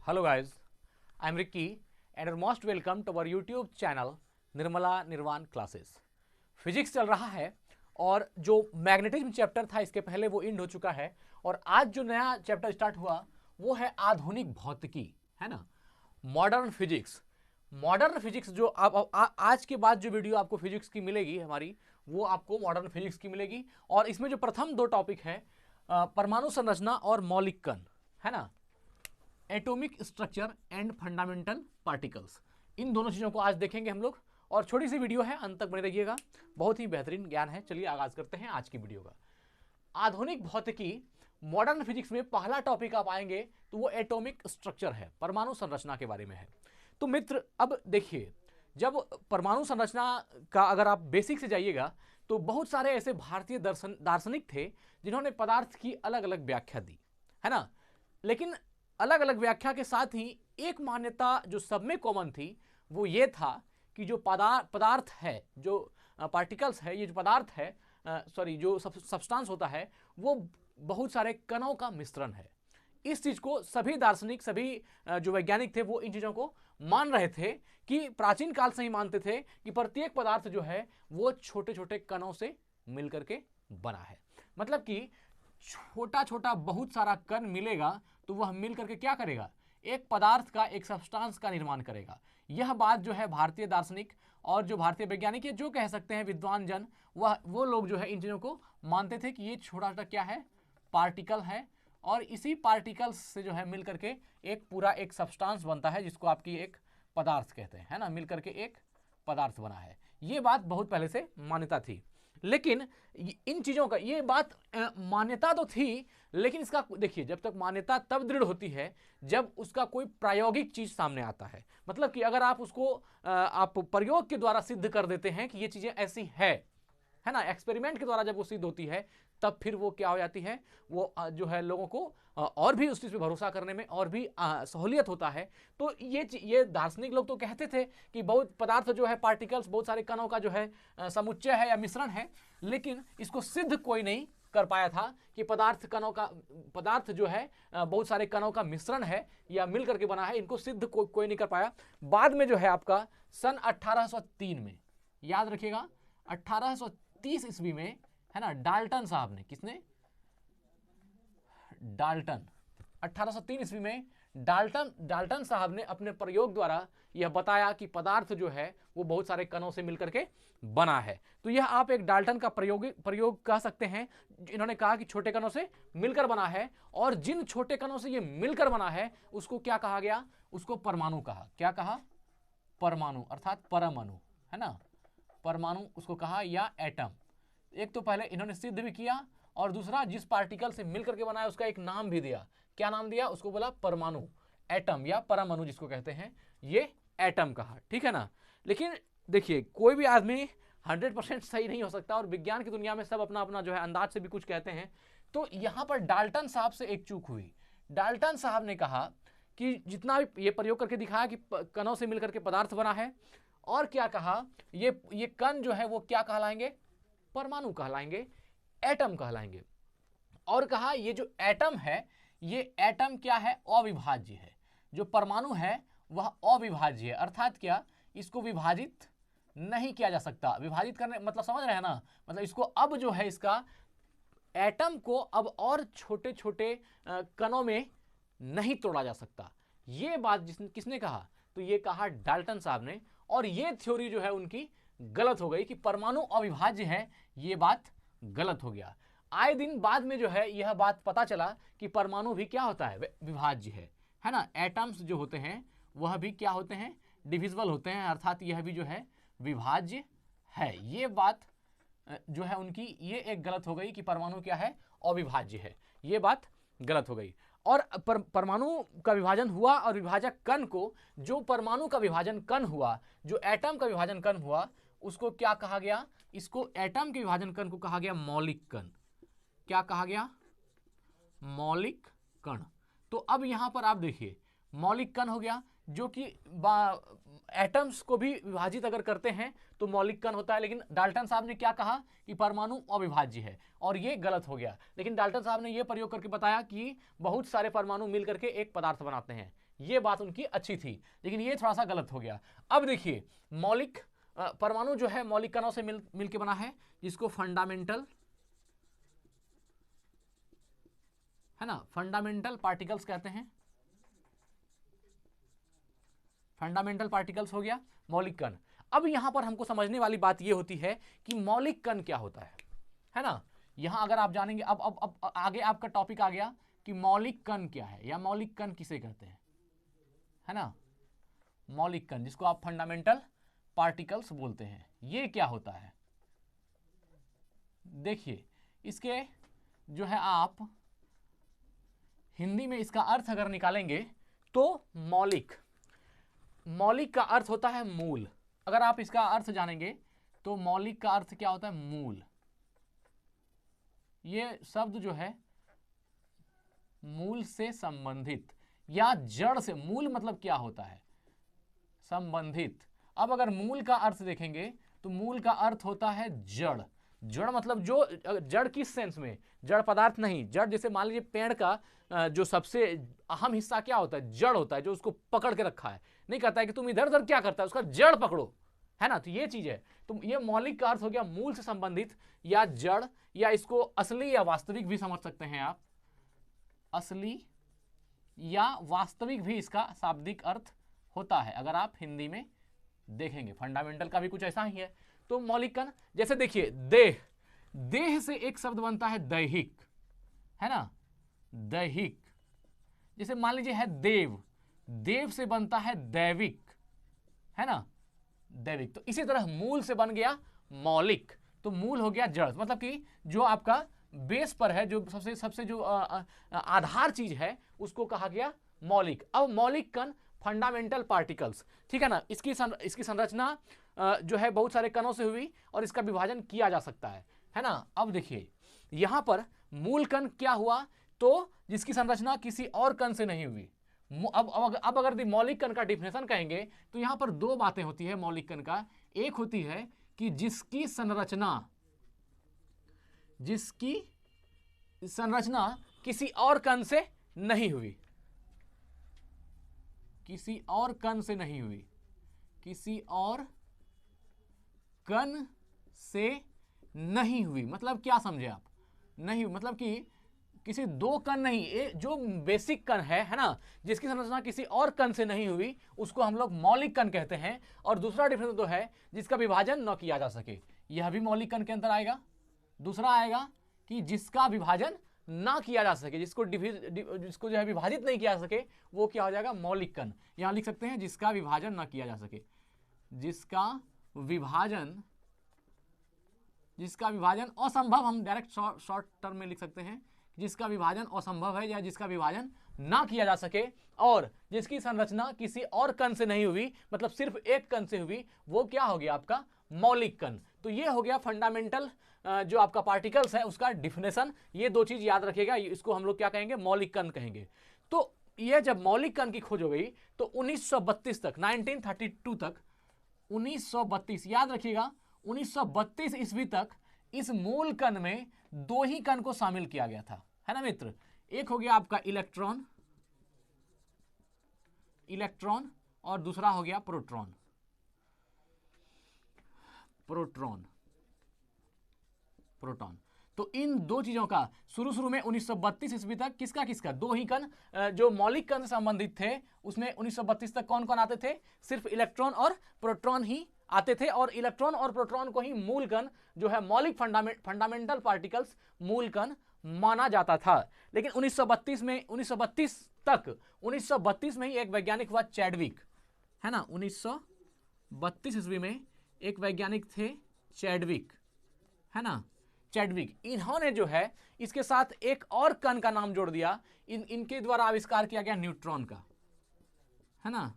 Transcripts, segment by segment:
Hello guys, I am Ricky and are most welcome to our YouTube channel Nirmala निर्वाण classes. Physics चल रहा है और जो मैग्नेटिज्म चैप्टर था इसके पहले वो एंड हो चुका है और आज जो नया चैप्टर स्टार्ट हुआ वो है आधुनिक भौतिकी, है ना, मॉडर्न फिजिक्स। मॉडर्न फिजिक्स जो आज के बाद जो वीडियो आपको फिजिक्स की मिलेगी हमारी, वो आपको मॉडर्न फिजिक्स की मिलेगी। और इसमें जो प्रथम दो टॉपिक है परमाणु संरचना और मौलिक कण, है ना, atomic structure and fundamental particles, इन दोनों चीज़ों को आज देखेंगे हम लोग। और छोटी सी वीडियो है, अंत तक बने रहिएगा, बहुत ही बेहतरीन ज्ञान है। चलिए आगाज करते हैं आज की वीडियो का। आधुनिक भौतिकी मॉडर्न फिजिक्स में पहला टॉपिक आप आएंगे तो वो एटॉमिक स्ट्रक्चर है, परमाणु संरचना के बारे में है। तो मित्र अब देखिए, जब परमाणु संरचना का अगर आप बेसिक से जाइएगा तो बहुत सारे ऐसे भारतीय दार्शनिक थे जिन्होंने पदार्थ की अलग अलग व्याख्या दी, है ना। लेकिन अलग अलग व्याख्या के साथ ही एक मान्यता जो सब में कॉमन थी वो ये था कि जो पदार्थ है, जो पार्टिकल्स है, ये जो पदार्थ है, जो सब्सटेंस होता है, वो बहुत सारे कणों का मिश्रण है। इस चीज को सभी दार्शनिक, सभी जो वैज्ञानिक थे वो इन चीजों को मान रहे थे कि प्राचीन काल से ही मानते थे कि प्रत्येक पदार्थ जो है वो छोटे छोटे कणों से मिलकर के बना है। मतलब कि छोटा छोटा बहुत सारा कण मिलेगा तो वह मिलकर के क्या करेगा, एक पदार्थ का, एक सब्सटेंस का निर्माण करेगा। यह बात जो है भारतीय दार्शनिक और जो भारतीय वैज्ञानिक है, जो कह सकते हैं विद्वान जन, वो लोग जो है इन चीजों को मानते थे कि ये छोटा छोटा क्या है, पार्टिकल है। और इसी पार्टिकल्स से जो है मिलकर के एक पूरा एक सब्सटेंस बनता है जिसको आपकी एक पदार्थ कहते हैं, है ना, मिलकर के एक पदार्थ बना है। ये बात बहुत पहले से मान्यता थी। लेकिन इन चीजों का, ये बात मान्यता तो थी, लेकिन इसका देखिए, जब तक मान्यता तब दृढ़ होती है जब उसका कोई प्रायोगिक चीज सामने आता है। मतलब कि अगर आप उसको आप प्रयोग के द्वारा सिद्ध कर देते हैं कि ये चीजें ऐसी है ना, एक्सपेरिमेंट के द्वारा जब वो सिद्ध होती है तब फिर वो क्या हो जाती है, वो जो है लोगों को और भी उस चीज पे भरोसा करने में और भी सहूलियत होता है। तो ये दार्शनिक लोग तो कहते थे कि बहुत पदार्थ जो है, पार्टिकल्स, बहुत सारे कणों का जो है समुच्चय है या मिश्रण है, लेकिन इसको सिद्ध कोई नहीं कर पाया था कि पदार्थ जो है बहुत सारे कणों का मिश्रण है या मिल करके बना है। इनको सिद्ध कोई नहीं कर पाया। बाद में जो है आपका सन 1803 में, याद रखिएगा, 1830 ईस्वी में, है ना, डाल्टन साहब ने, किसने, डाल्टन, 1803 ईस्वी में डाल्टन साहब ने अपने प्रयोग द्वारा यह बताया कि पदार्थ जो है वो बहुत सारे कणों से मिलकर के बना है। तो यह आप एक डाल्टन का प्रयोग कह सकते हैं। इन्होंने कहा कि छोटे कणों से मिलकर बना है, और जिन छोटे कणों से ये मिलकर बना है उसको क्या कहा गया, उसको परमाणु कहा। क्या कहा, परमाणु, अर्थात परमाणु, है ना, परमाणु उसको कहा, या एटम। एक तो पहले इन्होंने सिद्ध भी किया, और दूसरा जिस पार्टिकल से मिलकर के बनाया उसका एक नाम भी दिया। क्या नाम दिया, उसको बोला परमाणु, एटम या परमाणु जिसको कहते हैं, ये एटम कहा, ठीक है ना। लेकिन देखिए, कोई भी आदमी 100% सही नहीं हो सकता, और विज्ञान की दुनिया में सब अपना अपना जो है अंदाज से भी कुछ कहते हैं। तो यहां पर डाल्टन साहब से एक चूक हुई। डाल्टन साहब ने कहा कि जितना भी ये प्रयोग करके दिखाया कि कणों से मिलकर के पदार्थ बना है, और क्या कहा, ये कण जो है वो क्या कहलाएंगे, परमाणु कहलाएंगे, एटम कहलाएंगे। और कहा ये जो एटम है, ये एटम क्या है, अविभाज्य है। जो परमाणु है वह अविभाज्य है, अर्थात क्या, इसको विभाजित नहीं किया जा सकता। विभाजित करने मतलब समझ रहे हैं ना, मतलब इसको अब जो है, इसका एटम को अब और छोटे छोटे कणों में नहीं तोड़ा जा सकता। ये बात किसने कहा, तो ये कहा डाल्टन साहब ने। और ये थ्योरी जो है उनकी गलत हो गई कि परमाणु अविभाज्य है, ये बात गलत हो गया। आए दिन बाद में जो है यह बात पता चला कि परमाणु भी क्या होता है, विभाज्य है ना। एटम्स जो होते हैं वह भी क्या होते हैं, डिविजिबल होते हैं, अर्थात यह भी जो है विभाज्य है। ये बात जो है उनकी, ये एक गलत हो गई कि परमाणु क्या है, अविभाज्य है, ये बात गलत हो गई। और परमाणु का विभाजन हुआ, और विभाजक कण को, जो परमाणु का विभाजन कण हुआ, जो एटम का विभाजन कण हुआ, उसको क्या कहा गया, इसको एटम के विभाजन कण को कहा गया मौलिक कण। क्या कहा गया, मौलिक कण। तो अब यहां पर आप देखिए, मौलिक कण हो गया, जो कि एटम्स को भी विभाजित अगर करते हैं तो मौलिक कण होता है। लेकिन डाल्टन साहब ने क्या कहा कि परमाणु अविभाज्य है, और ये गलत हो गया। लेकिन डाल्टन साहब ने ये प्रयोग करके बताया कि बहुत सारे परमाणु मिल करके एक पदार्थ बनाते हैं। ये बात उनकी अच्छी थी, लेकिन ये थोड़ा सा गलत हो गया। अब देखिए मौलिक परमाणु जो है मौलिक कणों से मिल के बना है, जिसको फंडामेंटल, है ना, फंडामेंटल पार्टिकल्स कहते हैं। फंडामेंटल पार्टिकल्स हो गया मौलिक कण। अब यहां पर हमको समझने वाली बात यह होती है कि मौलिक कण क्या होता है ना। यहां अगर आप जानेंगे, अब आगे आपका टॉपिक आ गया कि मौलिक कण क्या है या मौलिक कण किसे कहते हैं, है ना। मौलिक कण जिसको आप फंडामेंटल पार्टिकल्स बोलते हैं, ये क्या होता है। देखिए इसके जो है आप हिंदी में इसका अर्थ अगर निकालेंगे तो मौलिक, मौलिक का अर्थ होता है मूल। अगर आप इसका अर्थ जानेंगे तो मौलिक का अर्थ क्या होता है, मूल। ये शब्द जो है मूल से संबंधित या जड़ से, मूल मतलब क्या होता है, संबंधित। अब अगर मूल का अर्थ देखेंगे तो मूल का अर्थ होता है जड़। जड़ मतलब जो, जड़ किस सेंस में, जड़ पदार्थ नहीं, जड़ जैसे मान लीजिए पेड़ का जो सबसे अहम हिस्सा क्या होता है, जड़ होता है, जो उसको पकड़ के रखा है। नहीं कहता है कि तुम इधर उधर क्या करता है, उसका जड़ पकड़ो, है ना। तो ये चीज है। तो ये मौलिक का अर्थ हो गया मूल से संबंधित या जड़, या इसको असली या वास्तविक भी समझ सकते हैं आप। असली या वास्तविक भी इसका शाब्दिक अर्थ होता है अगर आप हिंदी में देखेंगे। फंडामेंटल का भी कुछ ऐसा ही है। तो मौलिक कण जैसे देखिए देह, देह से एक शब्द बनता है दैहिक, है ना, दैहिक। जैसे मान लीजिए है देव, देव से बनता है दैविक, है ना, दैविक। तो इसी तरह मूल से बन गया मौलिक, तो मूल हो गया जड़, मतलब कि जो आपका बेस पर है, जो सबसे सबसे जो आधार चीज है, उसको कहा गया मौलिक। अब मौलिक कण फंडामेंटल पार्टिकल्स, ठीक है ना। इसकी संरचना जो है बहुत सारे कणों से हुई और इसका विभाजन किया जा सकता है ना। अब देखिए यहां पर मूल कण क्या हुआ, तो जिसकी संरचना किसी और कण से नहीं हुई। अब अगर मौलिक कण का डिफिनेशन कहेंगे तो यहां पर दो बातें होती है मौलिक कण का। एक होती है कि जिसकी संरचना किसी और कण से नहीं हुई, किसी और कण से नहीं हुई, किसी और कण से नहीं हुई। मतलब क्या समझे आप, नहीं मतलब कि किसी दो कण नहीं, जो बेसिक कण है ना, जिसकी संरचना किसी और कण से नहीं हुई, उसको हम लोग मौलिक कण कहते हैं। और दूसरा डिफरेंस तो है जिसका विभाजन न किया जा सके, यह भी मौलिक कण के अंदर आएगा। दूसरा आएगा कि जिसका विभाजन ना किया जा सके, जिसको जो है विभाजित नहीं किया जा सके, वो क्या हो जाएगा, मौलिक कण। यहां लिख सकते हैं जिसका विभाजन ना किया जा सके, जिसका विभाजन असंभव, हम डायरेक्ट शॉर्ट टर्म में लिख सकते हैं, जिसका विभाजन असंभव है या जिसका विभाजन ना किया जा सके, और जिसकी संरचना किसी और कण से नहीं हुई, मतलब सिर्फ एक कण से हुई, वो क्या हो गया आपका मौलिक कण। तो ये हो गया फंडामेंटल जो आपका पार्टिकल्स है उसका डिफिनेशन। ये दो चीज याद रखिएगा, इसको हम लोग क्या कहेंगे, मौलिक कण कहेंगे। तो ये जब मौलिक कण की खोज हो गई तो 1932 तक, 1932 तक, 1932 याद रखिएगा, 1932 ईस्वी तक इस मूल कण में दो ही कण को शामिल किया गया था, है ना मित्र। एक हो गया आपका इलेक्ट्रॉन, और दूसरा हो गया प्रोटॉन। तो इन दो चीजों का शुरू में 1932 ईस्वी तक किसका दो ही कण जो मौलिक कण से संबंधित थे, उसमें 1932 तक कौन कौन आते थे, सिर्फ इलेक्ट्रॉन और प्रोटॉन ही आते थे। और इलेक्ट्रॉन और प्रोटॉन को ही मूल कण जो है मौलिक फंडामेंटल पार्टिकल्स मूल कण माना जाता था। लेकिन 1932 में ही एक वैज्ञानिक हुआ चैडविक, है ना। 1932 ईस्वी में एक वैज्ञानिक थे चैडविक, है ना, चैडविक। इन्होंने जो है इसके साथ एक और कण का नाम जोड़ दिया। इनके द्वारा आविष्कार किया गया न्यूट्रॉन का, है ना,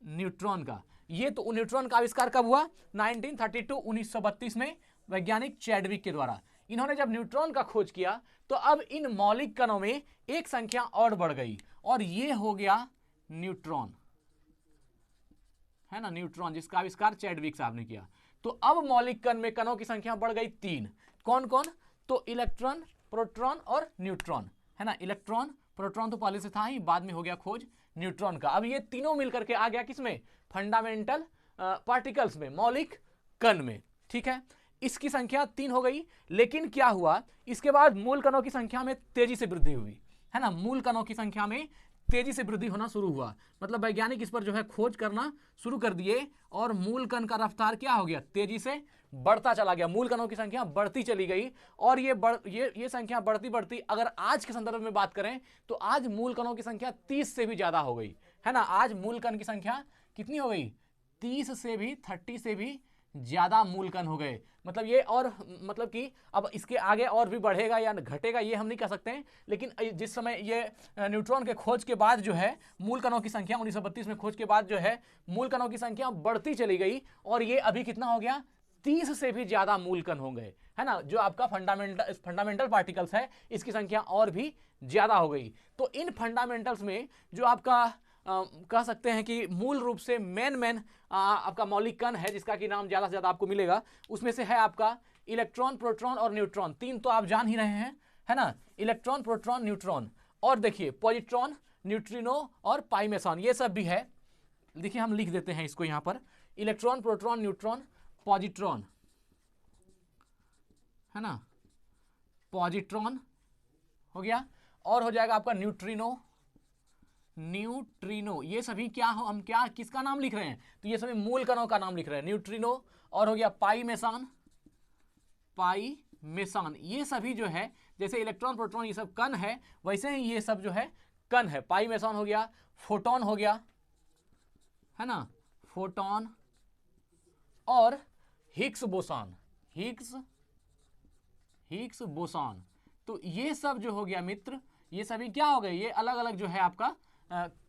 न्यूट्रॉन का। ये तो न्यूट्रॉन का आविष्कार कब हुआ, 1932 में वैज्ञानिक चैडविक के द्वारा। इन्होंने जब न्यूट्रॉन का खोज किया तो अब इन मौलिक कणों में एक संख्या और बढ़ गई और ये हो गया न्यूट्रॉन, है ना, न्यूट्रॉन, जिसका आविष्कार चैडविक साहब ने किया। तो अब मौलिक कण में कणों की संख्या बढ़ गई 3। कौन कौन, तो इलेक्ट्रॉन, प्रोटॉन और न्यूट्रॉन, है ना, इलेक्ट्रॉन, प्रोटॉन तो पहले से था ही, बाद में हो गया खोज न्यूट्रॉन का। अब ये तीनों मिलकर के आ गया किसमें, फंडामेंटल पार्टिकल्स में, मौलिक कण में, ठीक है। इसकी संख्या 3 हो गई, लेकिन क्या हुआ, इसके बाद मूल कणों की संख्या में तेजी से वृद्धि हुई, है ना, मूल कणों की संख्या में तेजी से वृद्धि होना शुरू हुआ। मतलब वैज्ञानिक इस पर जो है खोज करना शुरू कर दिए और मूल कण का रफ्तार क्या हो गया, तेजी से बढ़ता चला गया, मूल कणों की संख्या बढ़ती चली गई। और ये संख्या बढ़ती बढ़ती अगर आज के संदर्भ में बात करें तो आज मूल कणों की संख्या 30 से भी ज्यादा हो गई, है ना। आज मूल कण की संख्या कितनी हो गई, 30 से भी 30 से भी ज्यादा मूल कण हो गए। मतलब ये, और मतलब कि अब इसके आगे और भी बढ़ेगा या घटेगा ये हम नहीं कह सकते हैं, लेकिन जिस समय ये न्यूट्रॉन के खोज के बाद जो है मूल कणों की संख्या 1932 में खोज के बाद जो है मूल कणों की संख्या बढ़ती चली गई और ये अभी कितना हो गया, 30 से भी ज्यादा मूल कण हो गए, है ना। जो आपका फंडामेंटल पार्टिकल्स है इसकी संख्या और भी ज्यादा हो गई। तो इन फंडामेंटल्स में जो आपका कह सकते हैं कि मूल रूप से मेन आपका मौलिक कण है जिसका कि नाम ज्यादा से ज्यादा आपको मिलेगा, उसमें से है आपका इलेक्ट्रॉन, प्रोटॉन और न्यूट्रॉन। 3 तो आप जान ही रहे हैं, है ना, इलेक्ट्रॉन, प्रोटॉन, न्यूट्रॉन। और देखिए पॉजिट्रॉन, न्यूट्रिनो और पाई मेसॉन, ये सब भी है। देखिए हम लिख देते हैं इसको यहां पर, इलेक्ट्रॉन, प्रोटॉन, न्यूट्रॉन, पॉजिट्रॉन, है ना, पॉजिट्रॉन हो गया, और हो जाएगा आपका न्यूट्रिनो, न्यूट्रिनो। ये सभी क्या हो, हम क्या किसका नाम लिख रहे हैं, तो ये सभी मूल कणों का नाम लिख रहे हैं, न्यूट्रिनो। और हो गया पाई मेसॉन, पाई मेसॉन। ये सभी जो है जैसे इलेक्ट्रॉन, प्रोटॉन ये सब कण है, वैसे ही ये सब जो है कण है। पाई मेसॉन हो गया, फोटोन हो गया, है ना, फोटोन, और हिग्स बोसॉन, हिग्स बोसॉन। तो ये सब जो हो गया मित्र, ये सभी क्या हो गए, ये अलग अलग जो है आपका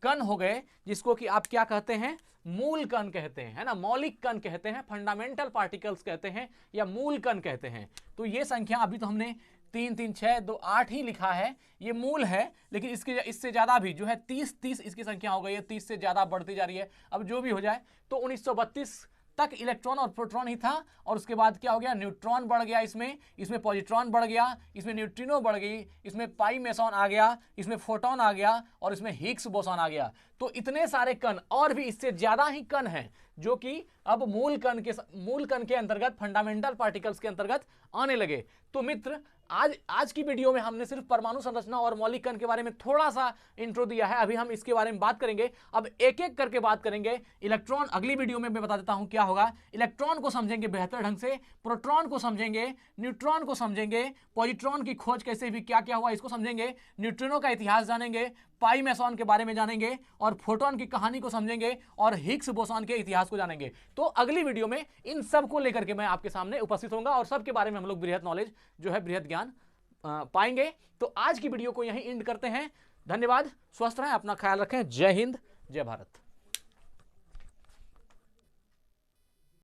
कण हो गए, जिसको कि आप क्या कहते हैं, मूल कण कहते हैं, है ना, मौलिक कण कहते हैं, फंडामेंटल पार्टिकल्स कहते हैं या मूल कण कहते हैं। तो ये संख्या अभी तो हमने 3 3 6 2 8 ही लिखा है, ये मूल है, लेकिन इससे ज्यादा भी जो है 30 इसकी संख्या हो गई है, 30 से ज्यादा बढ़ती जा रही है। अब जो भी हो जाए, तो 1932 तक इलेक्ट्रॉन और प्रोटॉन ही था, और उसके बाद क्या हो गया, न्यूट्रॉन बढ़ गया, इसमें पॉजिट्रॉन बढ़ गया, इसमें न्यूट्रिनो बढ़ गई, इसमें पाई मेसॉन आ गया, इसमें फोटॉन आ गया, और इसमें हिग्स बोसॉन आ गया। तो इतने सारे कण और भी इससे ज्यादा ही कण हैं जो कि अब मूल कण के अंतर्गत, फंडामेंटल पार्टिकल्स के अंतर्गत आने लगे। तो मित्र आज की वीडियो में हमने सिर्फ परमाणु संरचना और मौलिक कण के बारे में थोड़ा सा इंट्रो दिया है। अभी हम इसके बारे में बात करेंगे, अब एक एक करके बात करेंगे। इलेक्ट्रॉन अगली वीडियो में मैं बता देता हूं क्या होगा। इलेक्ट्रॉन को समझेंगे बेहतर ढंग से, प्रोटॉन को समझेंगे, न्यूट्रॉन को समझेंगे, पॉजिट्रॉन की खोज कैसे हुई, क्या क्या हुआ इसको समझेंगे, न्यूट्रिनो का इतिहास जानेंगे, पाई मेसॉन के बारे में जानेंगे, और फोटॉन की कहानी को समझेंगे, और हिग्स बोसॉन के इतिहास को जानेंगे। तो अगली वीडियो में इन सब को लेकर के मैं आपके सामने उपस्थित होऊंगा और सबके बारे में हम लोग बृहत नॉलेज जो है, बृहत ज्ञान पाएंगे। तो आज की वीडियो को यहीं एंड करते हैं। धन्यवाद, स्वस्थ रहें, अपना ख्याल रखें। जय हिंद, जय भारत।